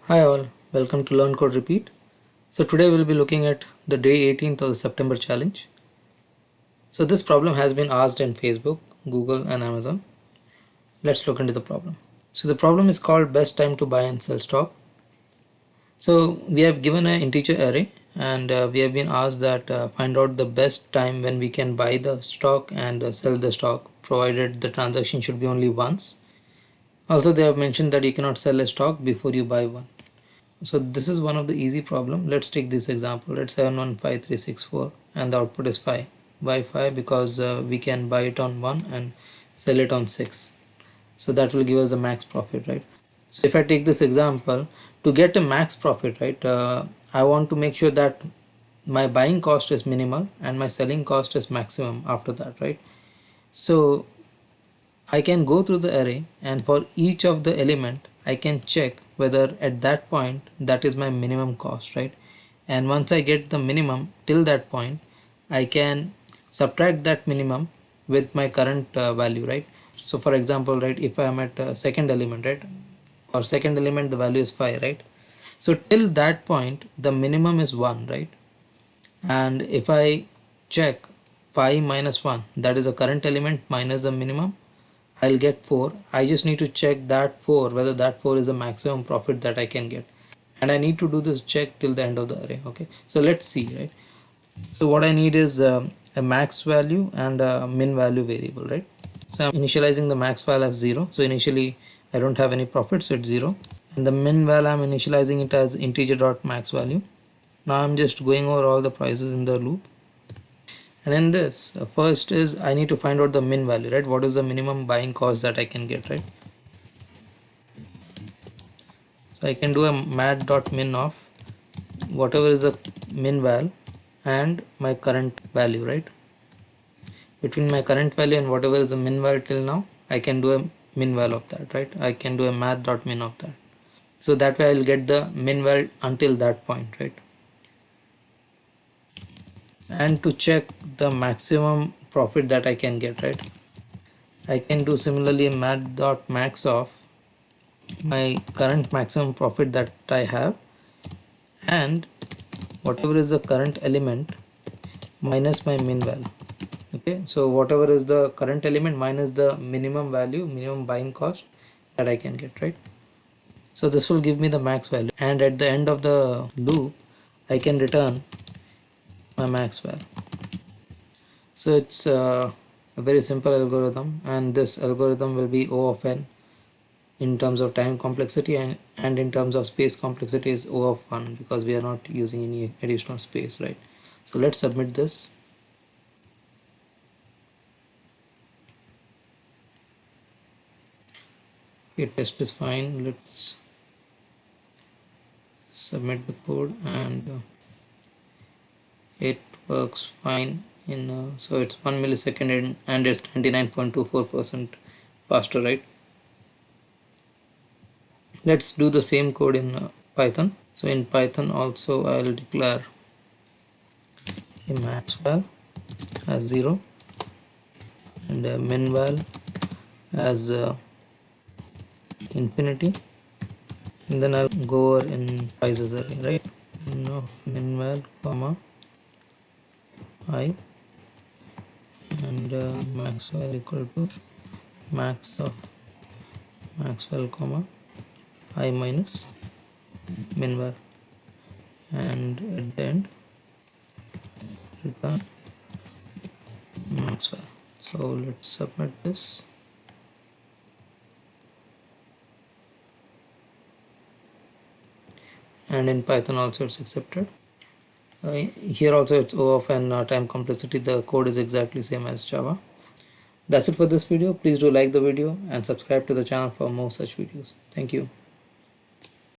Hi all, welcome to Learn Code Repeat. So today we'll be looking at the day 18th of the September challenge. So this problem has been asked in Facebook, Google and Amazon. Let's look into the problem. So the problem is called best time to buy and sell stock. So we have given an integer array and we have been asked that find out the best time when we can buy the stock and sell the stock, provided the transaction should be only once. Also they have mentioned that you cannot sell a stock before you buy one. So this is one of the easy problem. Let's take this example. Let's 715364 and the output is 5. Why 5? Because we can buy it on 1 and sell it on 6. So that will give us the max profit, right? So if I take this example, to get a max profit, right, I want to make sure that my buying cost is minimal and my selling cost is maximum after that, right? So I can go through the array and for each of the element I can check whether at that point that is my minimum cost, right? And once I get the minimum till that point, I can subtract that minimum with my current value, right? So for example, right, if I am at second element, right, or second element the value is 5, right? So till that point the minimum is 1, right? And if I check 5 minus 1, that is the current element minus the minimum, I'll get 4. I just need to check that 4, whether that 4 is the maximum profit that I can get, and I need to do this check till the end of the array. Okay, so let's see, right? So what I need is a max value and a min value variable, right? So I'm initializing the max value as 0, so initially I don't have any profit, so it's 0, and the min value I'm initializing it as integer dot max value. Now I'm just going over all the prices in the loop. And in this, first is I need to find out the min value, right? What is the minimum buying cost that I can get, right? So I can do a mat.min of whatever is the min val and my current value, right? Between my current value and whatever is the min val till now, I can do a min val of that, right? I can do a mat.min of that. So that way I'll get the min val until that point, right? And to check the maximum profit that I can get, right, I can do similarly a mat.max of my current maximum profit that I have and whatever is the current element minus my min value. Okay, so whatever is the current element minus the minimum value, minimum buying cost that I can get, right? So this will give me the max value, and at the end of the loop I can return my max value. So it's a very simple algorithm, and this algorithm will be O of n in terms of time complexity, and in terms of space complexity is O of 1, because we are not using any additional space, right? So let's submit this. Okay, test is fine. Let's submit the code, and it works fine in so it's 1 millisecond and it's 99.24% faster, right? Let's do the same code in Python. So in Python also I'll declare a max val as 0 and a min val as infinity, and then I'll go over in prices array, right? No, min val comma I and max val equal to max of max val comma I minus min val, and at the end return max val. So let's submit this. And in Python also it's accepted. Here also it's O of n time complexity. The code is exactly same as Java. That's it for this video. Please do like the video and subscribe to the channel for more such videos. Thank you.